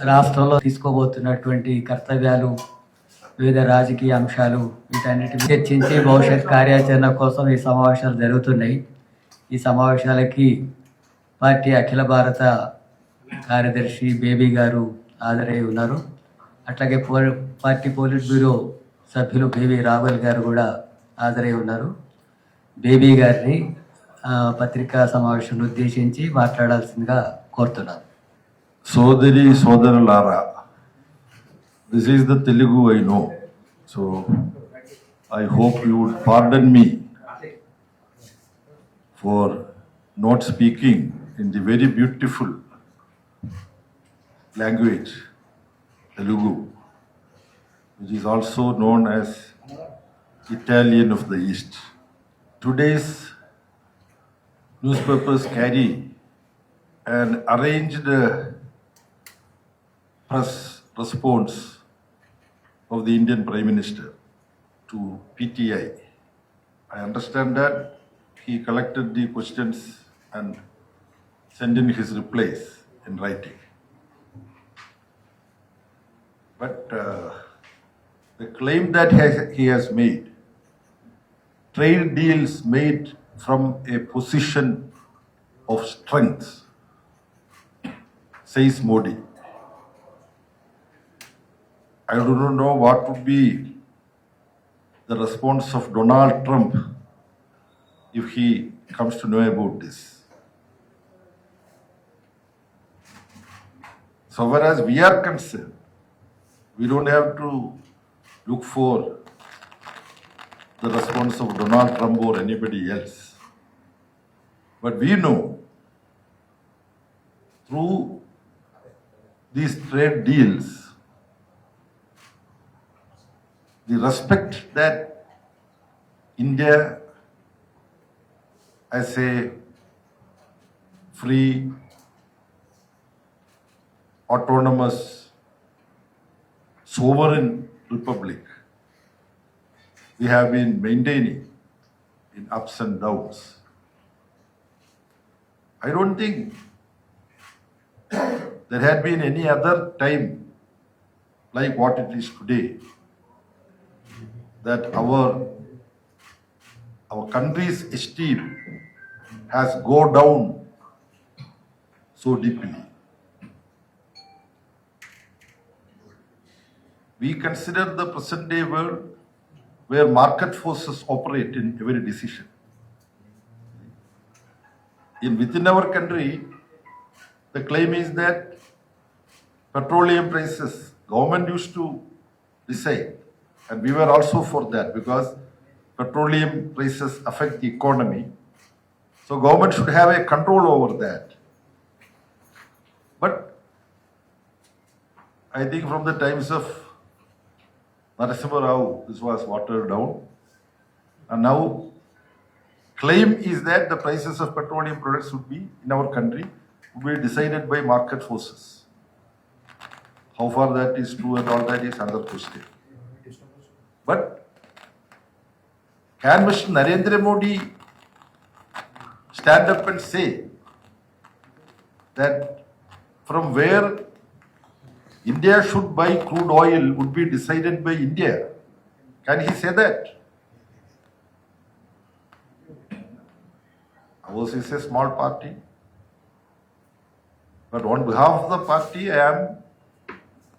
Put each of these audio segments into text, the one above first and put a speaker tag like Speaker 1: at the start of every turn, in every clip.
Speaker 1: రాష్ట్రంలో తీసుకోబోతున్నటువంటి కర్తవ్యాలు, వివిధ రాజకీయ అంశాలు వీటన్నిటిని చర్చించి భవిష్యత్ కార్యాచరణ కోసం ఈ సమావేశాలు జరుగుతున్నాయి. ఈ సమావేశాలకి పార్టీ అఖిల భారత కార్యదర్శి బేబీ గారు హాజరై ఉన్నారు. అట్లాగే పార్టీ పోలిట్ బ్యూరో సభ్యులు బేబీ రాఘవల్ గారు కూడా హాజరై ఉన్నారు. బేబీ గారిని పత్రికా సమావేశం ఉద్దేశించి మాట్లాడాల్సిందిగా కోరుతున్నాను.
Speaker 2: సోదరి సోదరులారా, this is the Telugu I know, so I hope you would pardon me for not speaking in the very beautiful language Telugu, which is also known as Italian of the East. Today's newspapers carry an arranged press response of the Indian Prime Minister to PTI. I understand that he collected the questions and sent in his replies in writing. But the claim that he has made, trade deals made from a position of strength, says Modi. I do not know what would be the response of Donald Trump if he comes to know about this. So far as we are concerned, we don't have to look for the response of Donald Trump or anybody else. But we know through these trade deals, the respect that India as a free, autonomous, sovereign republic we have been maintaining in ups and downs. I don't think there had been any other time like what it is today, that our country's esteem has gone down so deeply. We consider the present day world where market forces operate in every decision. Within our country, the claim is that petroleum prices, government used to decide, and we were also for that because petroleum prices affect the economy. So government should have a control over that. But I think from the times of Narasimha Rao, this was watered down. And now claim is that the prices of petroleum products would be in our country would be decided by market forces. How far that is true and all that is another question. But can Mr. Narendra Modi stand up and say that from where India should buy crude oil would be decided by India? Can he say that? Ours is a small party. But on behalf of the party, I am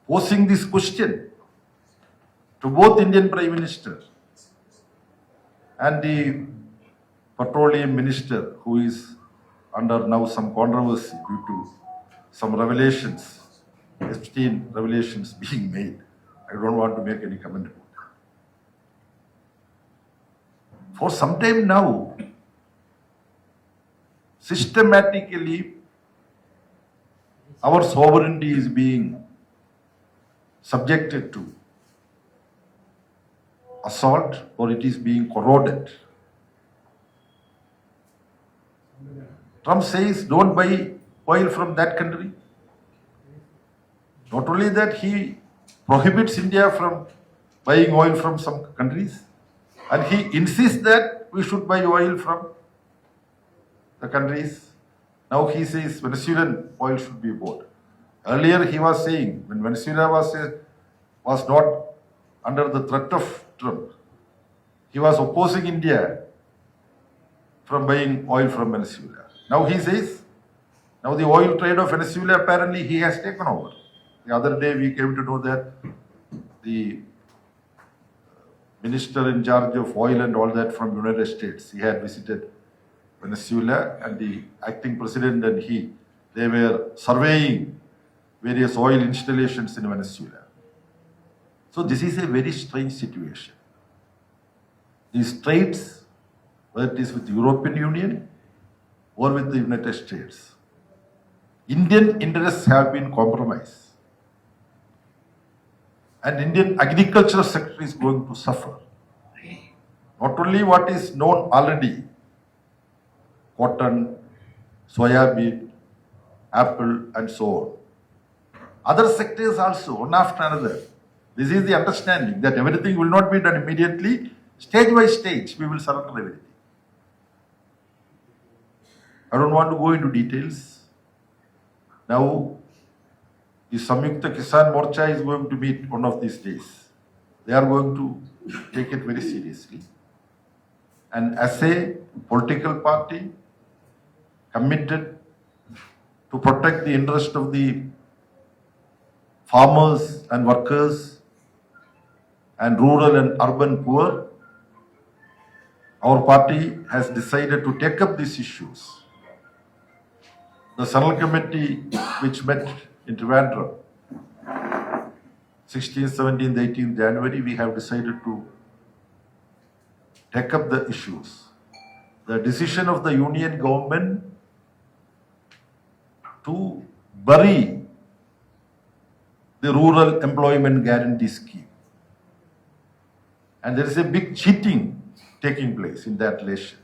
Speaker 2: posing this question to both Indian Prime Minister and the Petroleum Minister, who is under now some controversy due to some revelations, Epstein revelations being made. I don't want to make any comment about that. For some time now, systematically, our sovereignty is being subjected to assault or it is being corroded. Trump says don't buy oil from that country. Not only that, he prohibits India from buying oil from some countries, and he insists that we should buy oil from the countries. Now he says Venezuelan oil should be bought. Earlier he was saying, when Venezuela was not under the threat of Trump, he was opposing India from buying oil from Venezuela. Now he says, now the oil trade of Venezuela apparently he has taken over. The other day we came to know that the minister in charge of oil and all that from United States, he had visited Venezuela, and the acting president and they were surveying various oil installations in Venezuela. So this is a very strange situation. These trades, whether it is with the European Union or with the United States, Indian interests have been compromised. And Indian agricultural sector is going to suffer. Not only what is known already, cotton, soya bean, apple, and so on. Other sectors also, one after another. This is the understanding that everything will not be done immediately. Stage by stage, we will surrender everything. I don't want to go into details. Now, the Samyukta Kisan Morcha is going to meet one of these days. They are going to take it very seriously. And as a political party committed to protect the interest of the farmers and workers and rural and urban poor, our party has decided to take up these issues. The Central Committee, which met in Trivandrum, 16th, 17th, 18th January, we have decided to take up the issues. The decision of the union government to bury the rural employment guarantee scheme. And there is a big cheating taking place in that relation.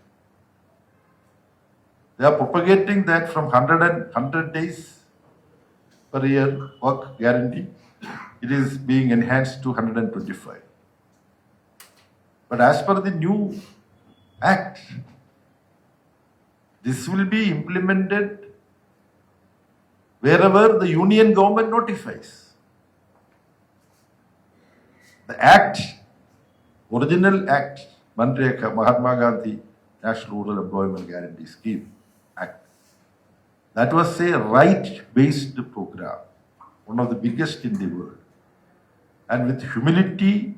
Speaker 2: They are propagating that from 100 days per year work guarantee, it is being enhanced to 125. But as per the new act, this will be implemented wherever the union government notifies. The act, original act, Manreka, Mahatma Gandhi National Rural Employment Guarantee Scheme Act, that was a right-based program, one of the biggest in the world. And with humility,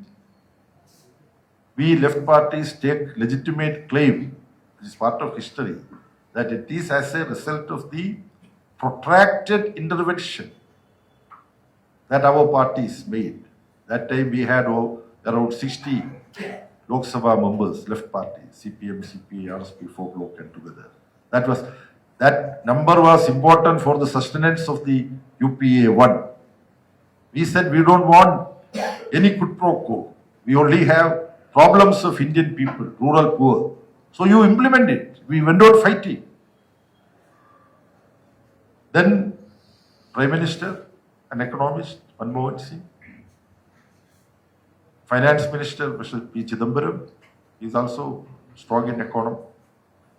Speaker 2: we left parties take legitimate claim, this is part of history, that it is as a result of the protracted intervention that our parties made. That time we had around 60 Lok Sabha members, left party, CPM, CPA, RSP, 4 bloc and together. That number was important for the sustenance of the UPA 1. We said we don't want any quid pro quo. We only have problems of Indian people, rural poor. So you implement it. We went out fighting. Then Prime Minister, an economist, Manmohan Singh, Finance Minister, Mr. P. Chidambaram, he is also strong in economy,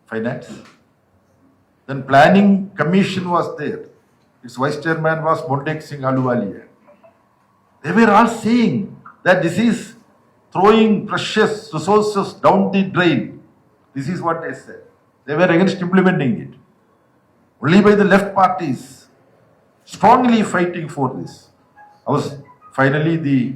Speaker 2: finance. Then Planning Commission was there. Its Vice Chairman was Mondek Singh Ahluwalia. They were all saying that this is throwing precious resources down the drain. This is what they said. They were against implementing it. Only by the left parties strongly fighting for this. Finally the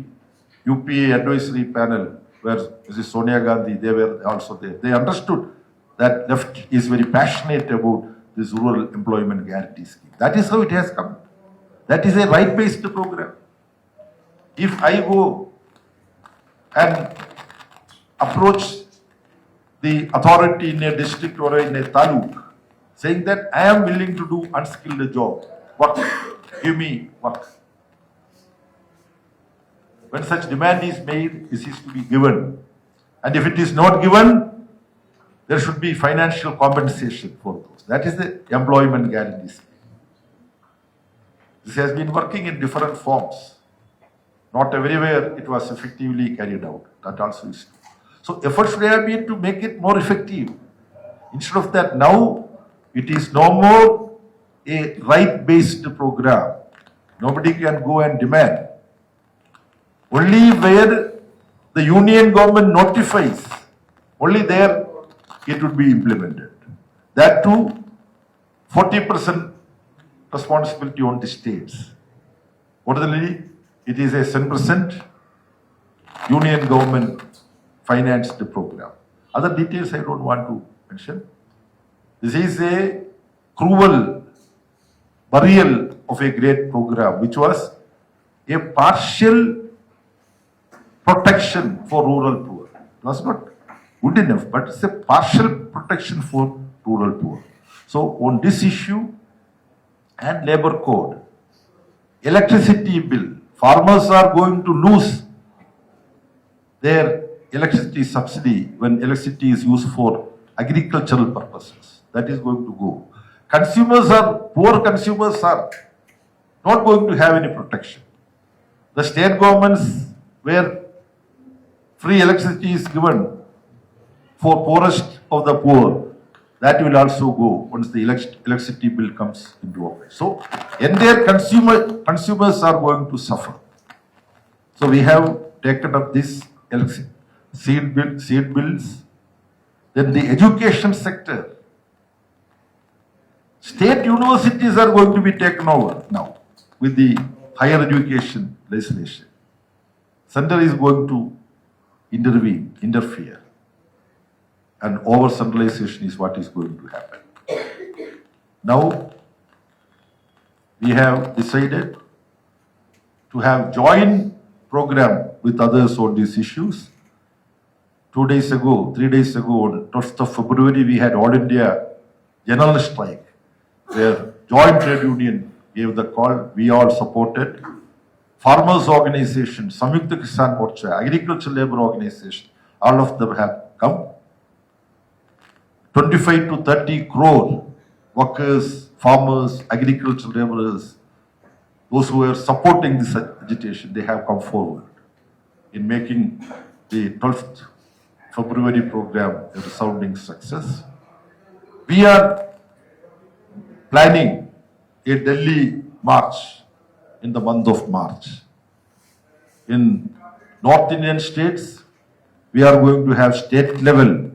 Speaker 2: UPA advisory panel, where Mrs. Sonia Gandhi, they were also there. They understood that left is very passionate about this rural employment guarantee scheme. That is how it has come. That is a right-based program. If I go and approach the authority in a district or in a taluk, saying that I am willing to do unskilled job, work, give me work. When such demand is made, this is to be given. And if it is not given, there should be financial compensation for those. That is the employment guarantee scheme. This has been working in different forms. Not everywhere it was effectively carried out. That also is true. So efforts should have been to make it more effective. Instead of that, now it is no more a right-based program. Nobody can go and demand. Only where the union government notifies, only there it would be implemented. That too, 40% responsibility on the states. Ordinarily, it is a 10% union government financed the program. Other details I don't want to mention. This is a cruel burial of a great program, which was a partial protection for rural poor. It was not good enough, but it's a partial protection for rural poor. So on this issue and labor code, electricity bill, farmers are going to lose their electricity subsidy when electricity is used for agricultural purposes. That is going to go. Poor consumers are not going to have any protection. The state governments where free electricity is given for poorest of the poor, that will also go once the electricity bill comes into office. So, entire consumers are going to suffer. So, we have taken up this seed bills. Then the education sector. State universities are going to be taken over now with the higher education legislation. Center is going to interfere. And over centralization is what is going to happen. Now, we have decided to have joint program with others on these issues. 3 days ago, on 12th of February, we had All India General Strike, where Joint Trade Union gave the call. We all supported. Farmers' organization, Samyukta Kisan Morcha, Agriculture Labour Organization, all of them have come. 25 to 30 crore workers, farmers, agricultural laborers, those who are supporting this agitation, they have come forward in making the 12th February program a resounding success. We are planning a Delhi march in the month of March. In North Indian states, we are going to have state level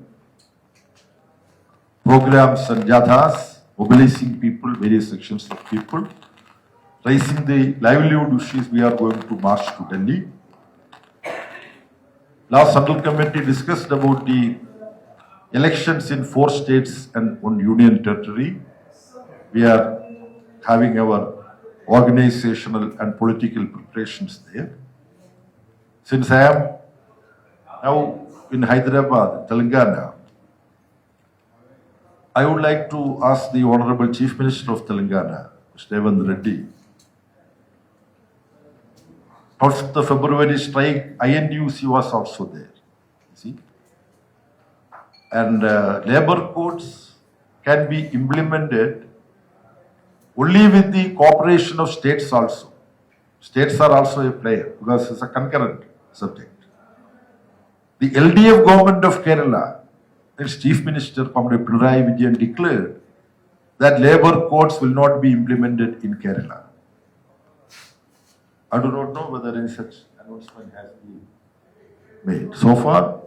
Speaker 2: programs and jathas, mobilizing people, various sections of people, raising the livelihood issues. We are going to march to Delhi. Last Central Committee discussed about the elections in 4 states and 1 union territory. We are having our organizational and political preparations there. Since I am now in Hyderabad, Telangana, I would like to ask the Honorable Chief Minister of Telangana, Mr. Revant Reddy. 1st of February strike, INUC was also there. See? And labor codes can be implemented only with the cooperation of states also. States are also a player because it's a concurrent subject. The LDF government of Kerala, its Chief Minister Comrade Pinarayi Vijayan declared that labor codes will not be implemented in Kerala. I do not know whether any such announcement has been made. So far,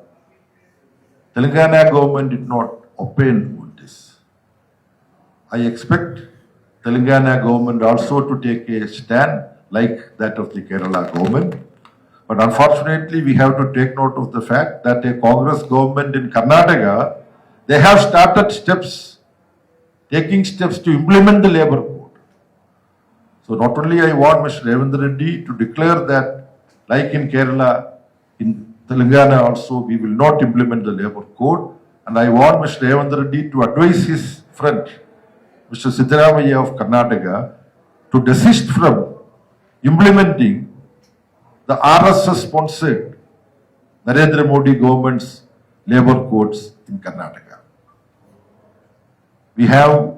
Speaker 2: Telangana government did not opine on this. I expect Telangana government also to take a stand like that of the Kerala government. But unfortunately, we have to take note of the fact that a Congress government in Karnataka, they have started taking steps to implement the labor code. So not only I want Mr. Revant Reddy to declare that, like in Kerala, in Telangana also, we will not implement the labor code. And I want Mr. Revant Reddy to advise his friend, Mr. Siddaramaiah of Karnataka, to desist from implementing the RSS-sponsored Narendra Modi government's labor codes in Karnataka. We have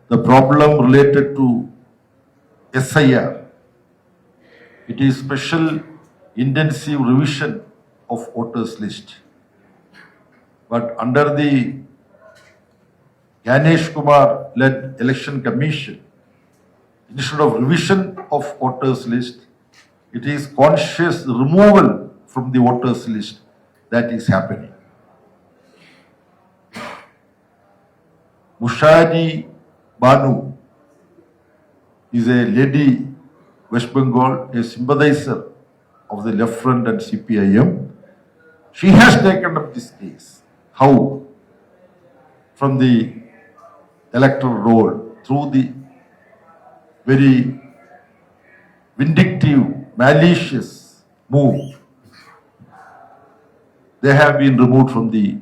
Speaker 2: the problem related to SIR. It is special intensive revision of voters list. But under the Ganesh Kumar led election commission, instead of revision of voters list, it is conscious removal from the voters list that is happening. Mushari Banu is a lady, West Bengal, a sympathizer of the Left Front and CPIM. She has taken up this case. How? From the electoral roll, through the very vindictive, malicious move, they have been removed from the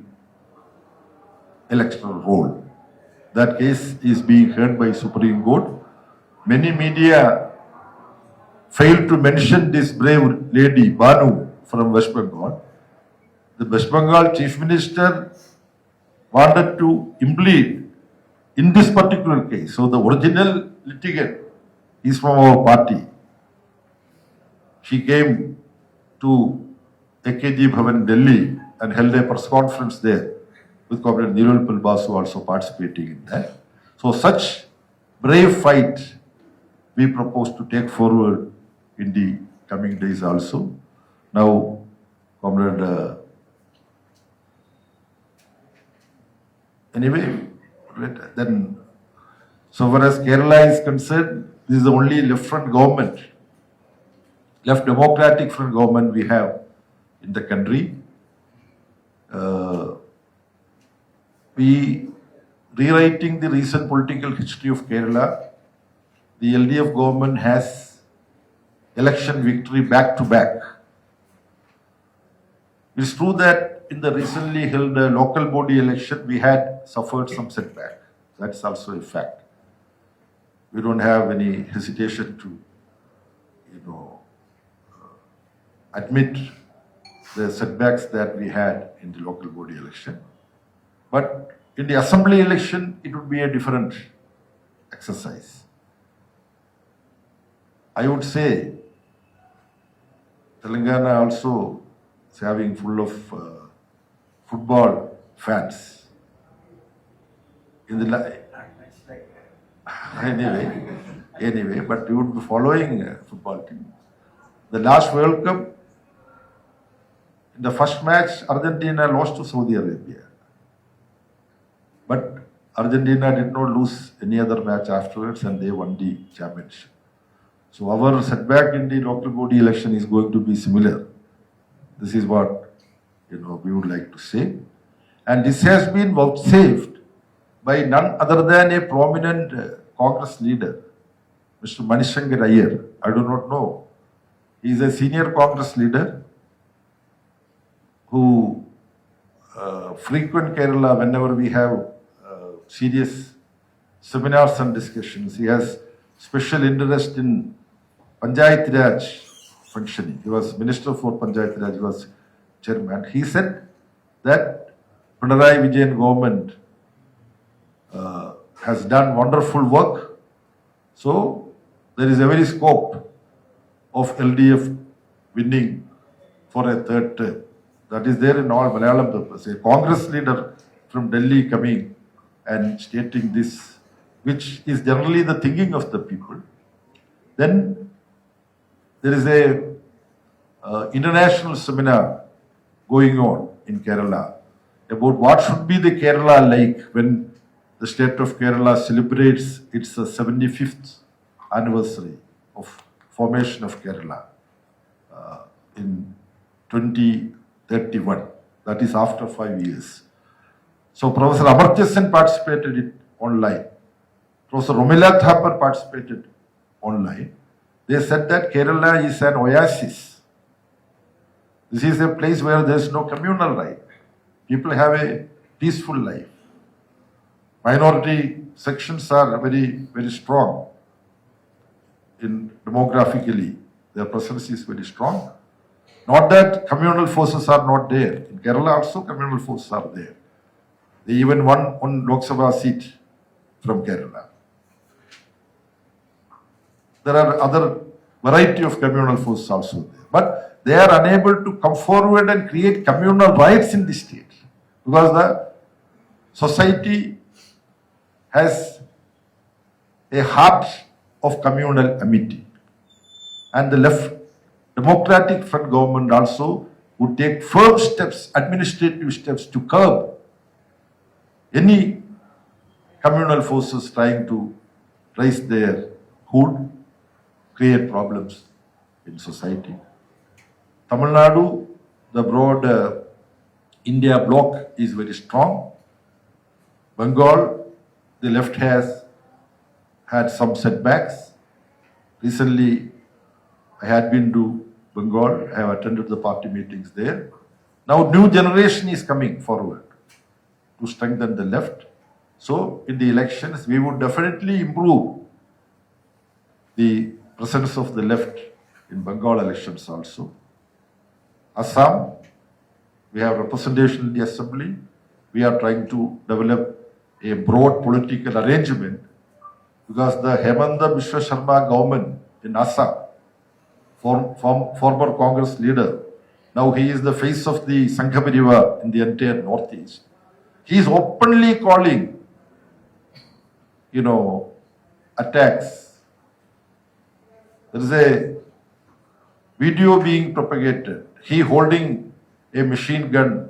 Speaker 2: electoral roll. That case is being heard by Supreme Court. Many media failed to mention this brave lady, Banu, from West Bengal. The West Bengal Chief Minister wanted to implead in this particular case. So the original litigant is from our party. She came to AKG Bhavan, Delhi, and held a press conference there with Comrade Nirupal Basu also participating in that. So such brave fight we propose to take forward in the coming days also. Now, Comrade, anyway, then, so far as Kerala is concerned, this is the only left front government, left democratic front government we have in the country. We rewriting the recent political history of Kerala. The LDF government has election victory back to back. It's true that in the recently held local body election, we had suffered some setback. That's also a fact. We don't have any hesitation to, admit the setbacks that we had in the local body election. But in the assembly election, it would be a different exercise. I would say Telangana also is having full of football fans. In the anyway, but you would be following football team. The last World Cup, in the first match, Argentina lost to Saudi Arabia. But Argentina did not lose any other match afterwards and they won the championship. So our setback in the local body election is going to be similar. This is what we would like to say. And this has been vouchsafed by none other than a prominent Congress leader, Mr. Manishankar Iyer. I do not know. He is a senior Congress leader who frequent Kerala whenever we have serious seminars and discussions. He has special interest in Panchayat Raj functioning. He was Minister for Panchayat Raj, he was chairman. He said that Pinarayi Vijayan government has done wonderful work. So there is a very scope of LDF winning for a third term. That is there in all Malayalam papers. A Congress leader from Delhi coming and stating this, which is generally the thinking of the people. Then there is a international seminar going on in Kerala about what should be the Kerala like when the state of Kerala celebrates its 75th anniversary of formation of Kerala in 2031. That is after 5 years. So Professor Amartya Sen participated in online. Professor Romila Thapar participated online. They said that Kerala is an oasis. This is a place where there is no communal right. People have a peaceful life. Minority sections are very, very strong. Demographically, their presence is very strong. Not that communal forces are not there. In Kerala also communal forces are there. They even won one Lok Sabha seat from Kerala. There are other variety of communal forces also there. But they are unable to come forward and create communal rights in the state. Because the society has a heart of communal amity. And the left Democratic Front government also would take firm steps, administrative steps to curb any communal forces trying to raise their hood, create problems in society. Tamil Nadu, the broad India bloc is very strong. Bengal, the left has had some setbacks. Recently, I had been to Bengal, I have attended the party meetings there. Now, new generation is coming forward to strengthen the left. So, in the elections, we would definitely improve the presence of the left in Bengal elections also. Assam, we have representation in the assembly. We are trying to develop a broad political arrangement because the Hemanta Biswa Sharma government in Assam, former Congress leader, now he is the face of the Sangha Parivar in the entire Northeast. He is openly calling, attacks. There is a video being propagated. He holding a machine gun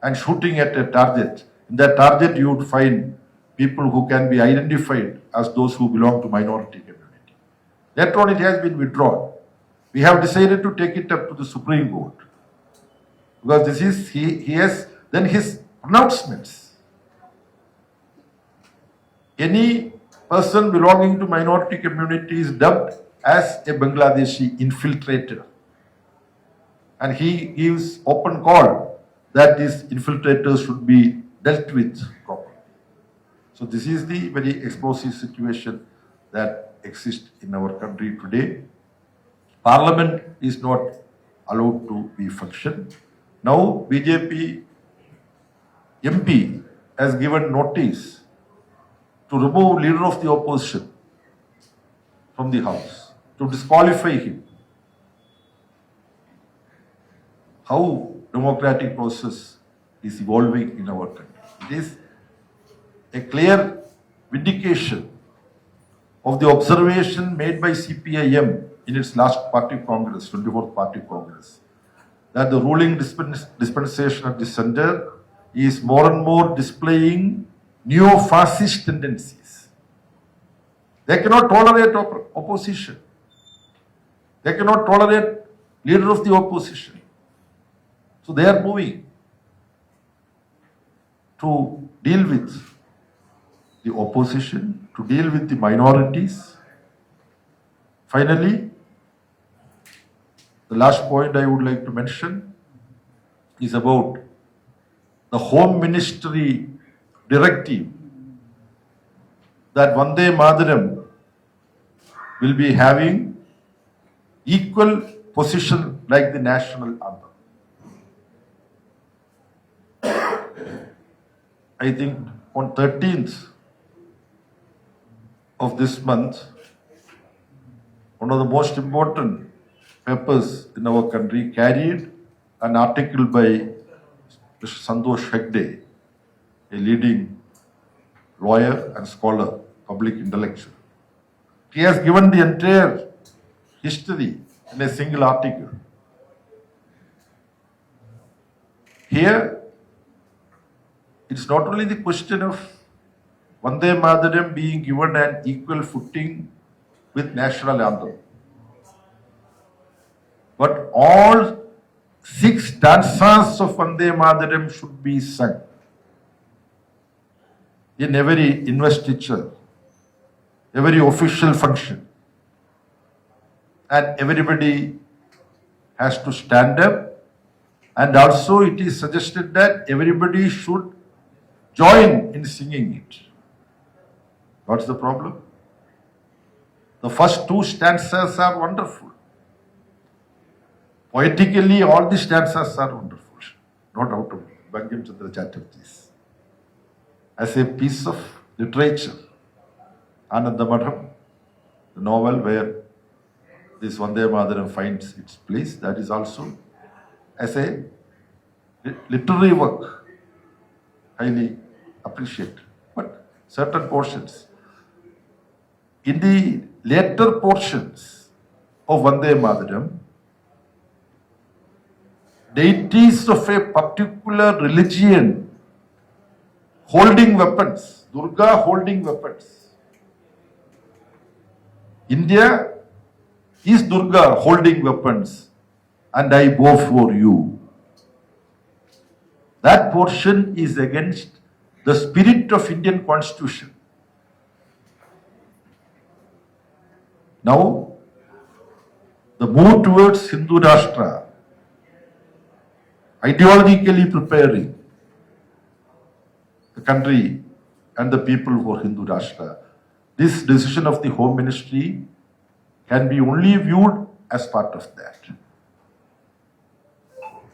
Speaker 2: and shooting at a target. In that target, you would find people who can be identified as those who belong to minority community. Later on, it has been withdrawn. We have decided to take it up to the Supreme Court because this is he has then his pronouncements. Any person belonging to minority community is dubbed as a Bangladeshi infiltrator. And he gives open call that these infiltrators should be dealt with properly. So this is the very explosive situation that exists in our country today. Parliament is not allowed to be function. Now BJP MP has given notice to remove leader of the opposition from the house, to disqualify him. How democratic process is evolving in our country. It is a clear vindication of the observation made by CPIM in its last party congress, 24th party congress, that the ruling dispensation at the center is more and more displaying neo-fascist tendencies. They cannot tolerate opposition. They cannot tolerate leader of the opposition. So they are moving to deal with the opposition, to deal with the minorities. Finally, the last point I would like to mention is about the Home Ministry directive that Vande Mataram will be having equal position like the national anthem. I think on 13th of this month, one of the most important papers in our country carried an article by Mr. Santosh Hegde, a leading lawyer and scholar, public intellectual. He has given the entire history in a single article. Here, it's not only the question of Vande Mataram being given an equal footing with national anthem, but all 6 stanzas of Vande Mataram should be sung in every investiture, every official function, and everybody has to stand up, and also it is suggested that everybody should join in singing it. What's the problem? The first 2 stanzas are wonderful. Poetically, all the stanzas are wonderful, not out of Bankim Chandra Chatterjee's. As a piece of literature, Anandamadham, the novel where this Vande Mataram finds its place, that is also as a literary work, highly appreciated. But certain portions. In the later portions of Vande Mataram, deities of a particular religion holding weapons, Durga holding weapons. India is Durga holding weapons, and I bow for you. That portion is against the spirit of Indian Constitution. Now, the move towards Hindu Rashtra, ideologically preparing the country and the people for Hindu Rashtra, this decision of the Home Ministry can be only viewed as part of that.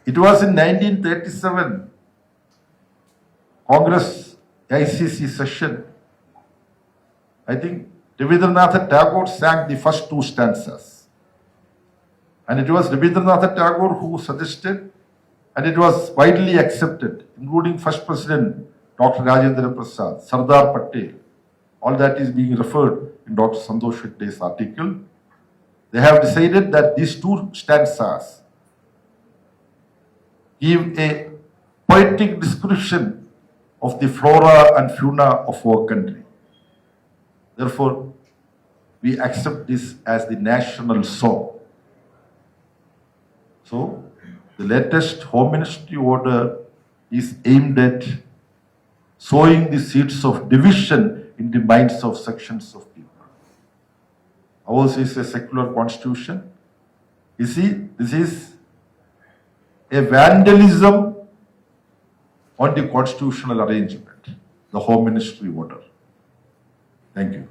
Speaker 2: It was in 1937 Congress ICC session, I think Rabindranath Tagore sang the first two stanzas. And it was Rabindranath Tagore who suggested, and it was widely accepted, including First President Dr. Rajendra Prasad, Sardar Patel. All that is being referred in Dr. Santosh Shetty's article. They have decided that these two stanzas give a poetic description of the flora and fauna of our country. Therefore, we accept this as the national song. So, the latest Home Ministry order is aimed at sowing the seeds of division in the minds of sections of people. Ours is a secular constitution. You see, this is a vandalism on the constitutional arrangement, the Home Ministry order. Thank you.